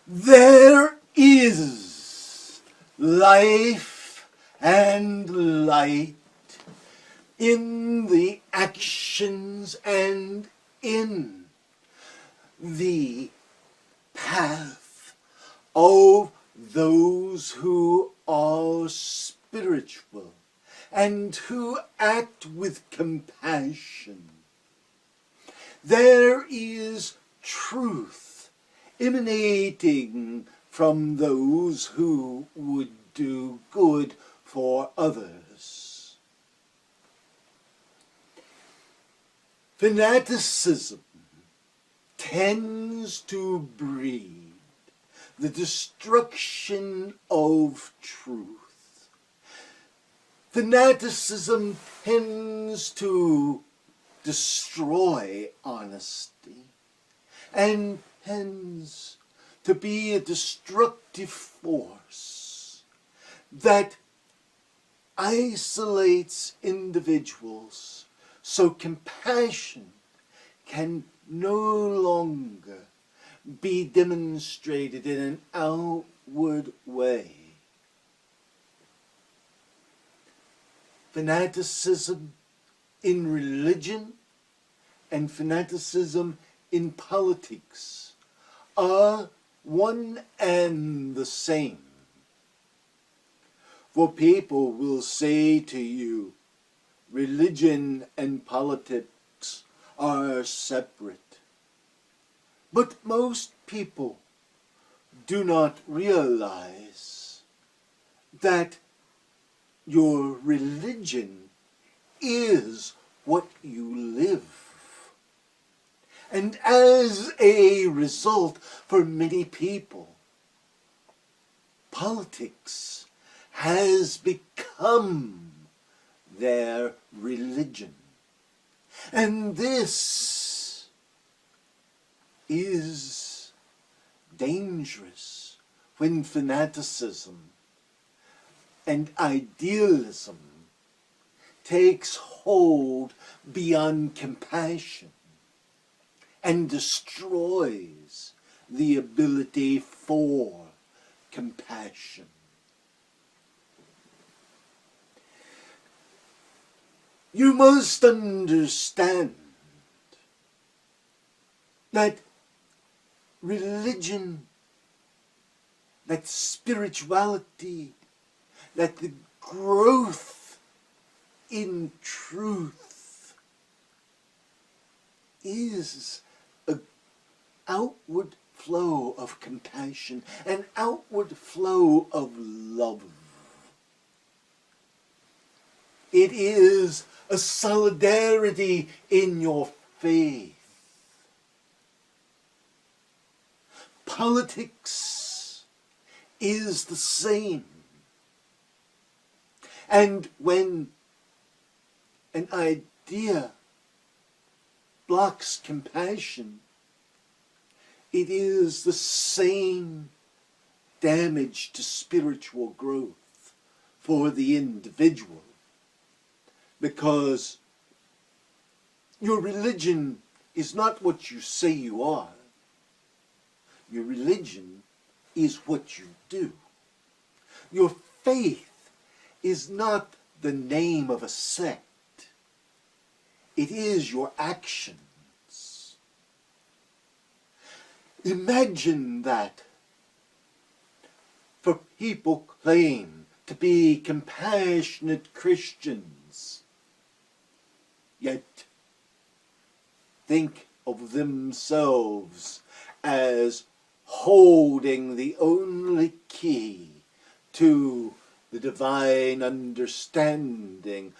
There is life and light in the actions and in the path of those who are spiritual and who act with compassion. There is truth emanating from those who would do good for others. Fanaticism tends to breed the destruction of truth. Fanaticism tends to destroy honesty and tends to be a destructive force that isolates individuals, so compassion can no longer be demonstrated in an outward way. Fanaticism in religion and fanaticism in politics are one and the same. For people will say to you, religion and politics are separate. But most people do not realize that your religion is what you live. And as a result, for many people, politics has become their religion. And this is dangerous when fanaticism and idealism takes hold beyond compassion and destroys the ability for compassion. You must understand that religion, that spirituality, that the growth in truth is an outward flow of compassion, an outward flow of love. It is a solidarity in your faith. Politics is the same. And when an idea blocks compassion, it is the same damage to spiritual growth for the individual. Because your religion is not what you say you are. Your religion is what you do. Your faith is not the name of a sect. It is your actions. Imagine that for people claim to be compassionate Christians, yet think of themselves as holding the only key to the divine understanding,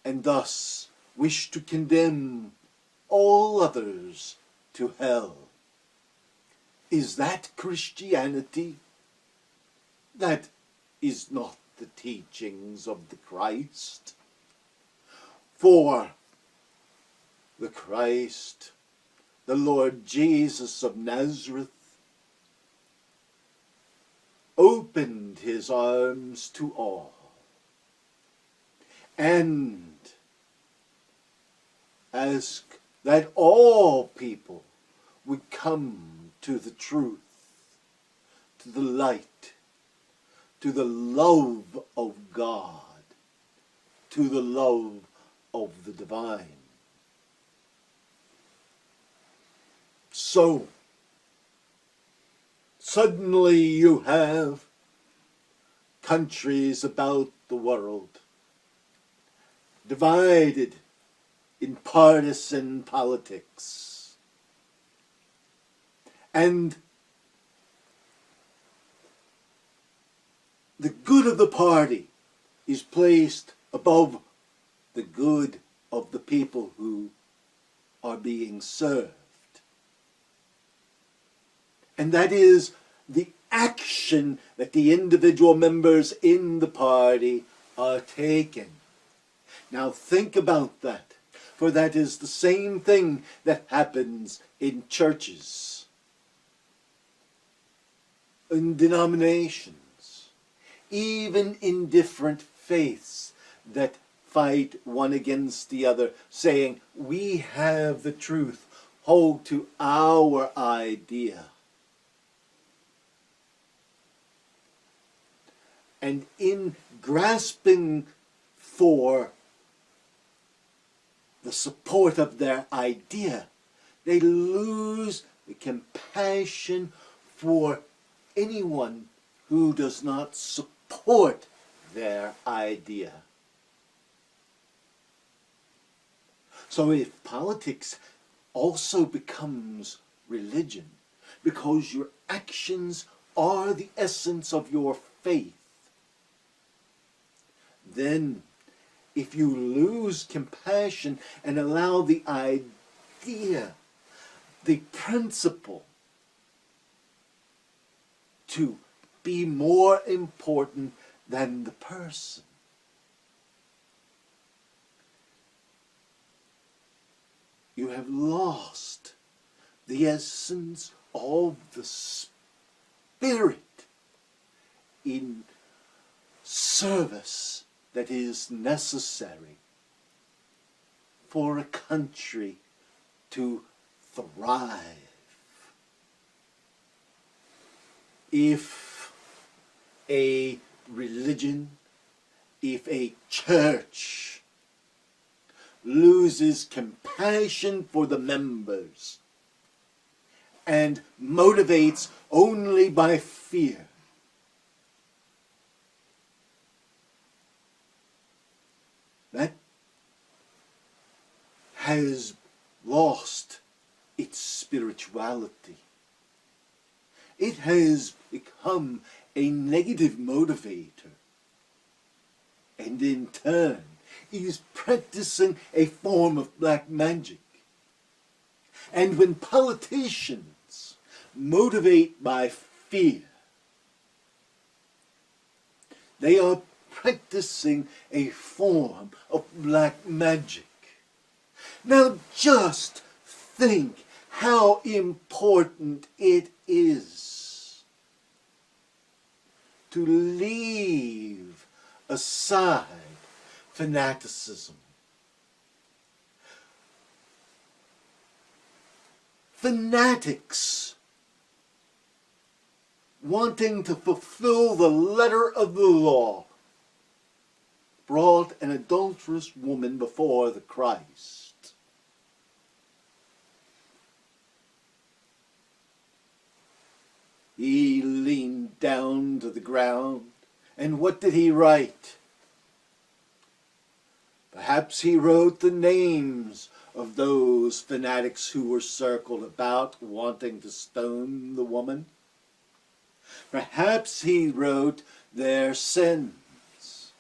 and thus wish to condemn all others to hell. Is that Christianity? That is not the teachings of the Christ. For the Christ, the Lord Jesus of Nazareth, opened his arms to all and asked that all people would come to the truth. to the light, to the love of God, to the love of the divine. So, suddenly you have countries about the world divided in partisan politics. And the good of the party is placed above the good of the people who are being served. And that is the action that the individual members in the party are taking. Now think about that, for that is the same thing that happens in churches, in denominations, even in different faiths that fight one against the other, saying, we have the truth, hold to our idea. And in grasping for the support of their idea, they lose the compassion for anyone who does not support their idea. So if politics also becomes religion, because your actions are the essence of your faith, then if you lose compassion and allow the idea, the principle, to be more important than the person, you have lost the essence of the Spirit in service that is necessary for a country to thrive. If a religion, if a church loses compassion for the members and motivates only by fear, that has lost its spirituality. It has become a negative motivator, and in turn is practicing a form of black magic. And when politicians motivate by fear, they are practicing a form of black magic. Now just think how important it is to leave aside fanaticism. Fanatics wanting to fulfill the letter of the law brought an adulterous woman before the Christ. He leaned down to the ground, and what did he write? Perhaps he wrote the names of those fanatics who were circled about wanting to stone the woman. Perhaps he wrote their sins.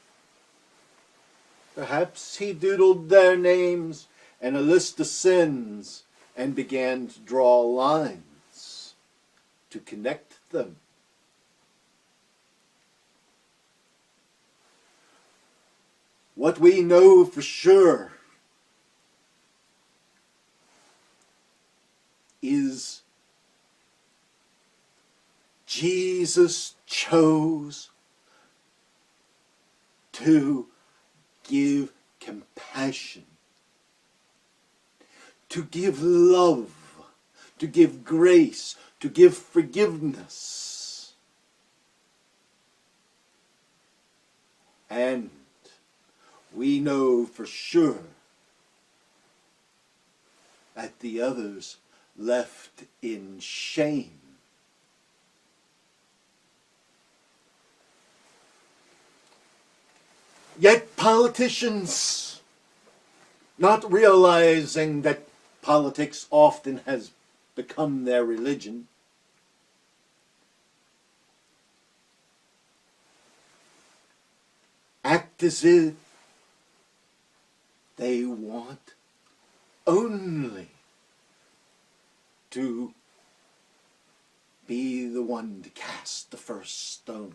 Perhaps he doodled their names and a list of sins and began to draw lines to connect them. What we know for sure is Jesus chose to give compassion, to give love, to give grace, to give forgiveness. And we know for sure that the others left in shame. Yet politicians, not realizing that politics often has become their religion, act as if they want only to be the one to cast the first stone.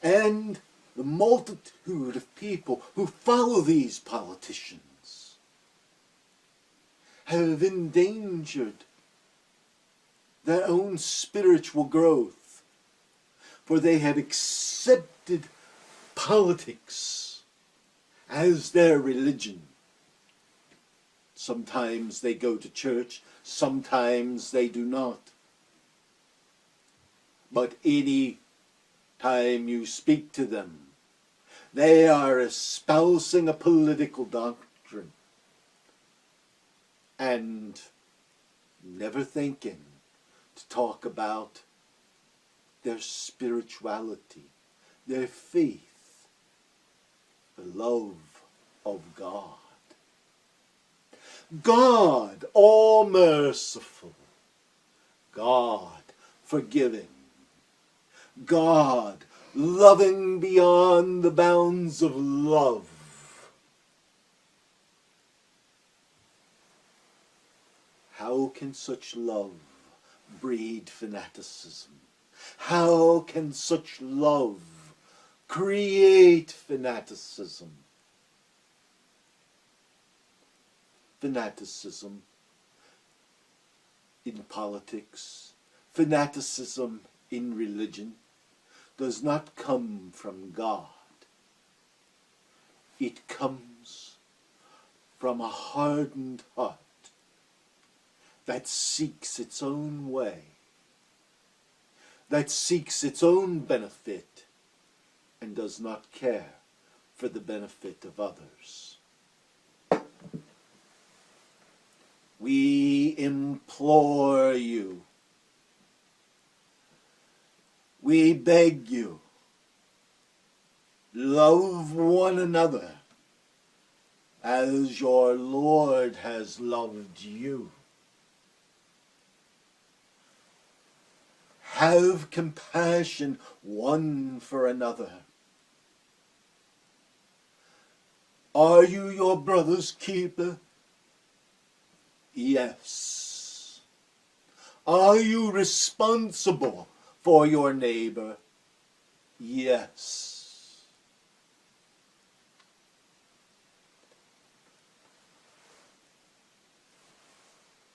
And the multitude of people who follow these politicians have endangered their own spiritual growth, for they have accepted politics as their religion. Sometimes they go to church, sometimes they do not. But any time you speak to them, they are espousing a political doctrine and never thinking to talk about their spirituality, their faith, the love of God. God, all merciful, God, forgiving, God, loving beyond the bounds of love. How can such love breed fanaticism? How can such love create fanaticism? Fanaticism in politics, fanaticism in religion does not come from God. It comes from a hardened heart that seeks its own way, that seeks its own benefit and does not care for the benefit of others. We implore you, we beg you, love one another as your Lord has loved you. Have compassion one for another. Are you your brother's keeper? Yes. Are you responsible for your neighbor? Yes.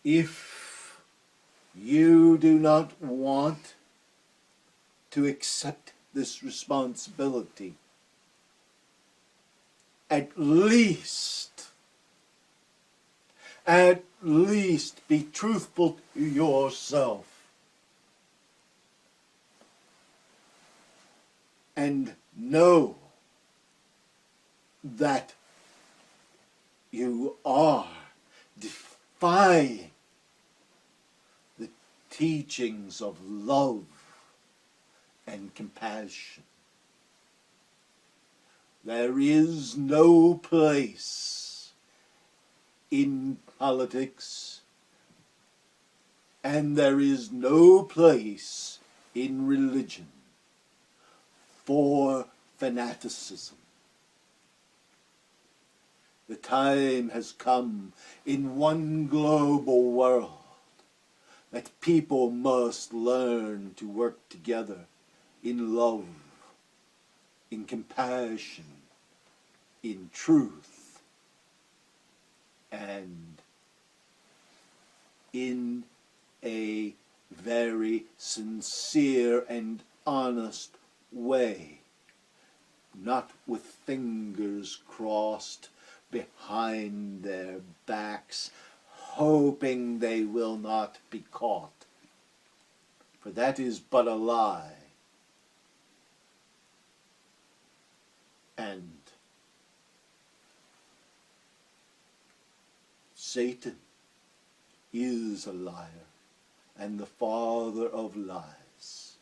If you do not want to accept this responsibility, at least be truthful to yourself and know that you are defying the teachings of love and compassion. There is no place in politics, and there is no place in religion for fanaticism. The time has come in one global world that people must learn to work together in love, in compassion, in truth, and in a very sincere and honest way, not with fingers crossed behind their backs, hoping they will not be caught. For that is but a lie. end. Satan is a liar and the father of lies.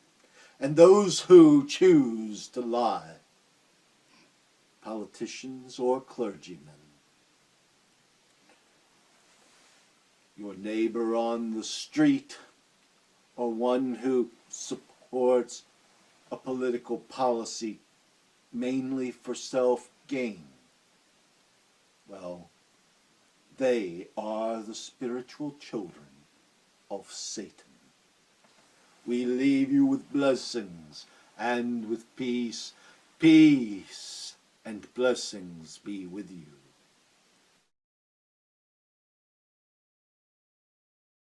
And those who choose to lie, politicians or clergymen, your neighbor on the street, or one who supports a political policy mainly for self-gain, well, they are the spiritual children of Satan. We leave you with blessings and with peace. Peace and blessings be with you.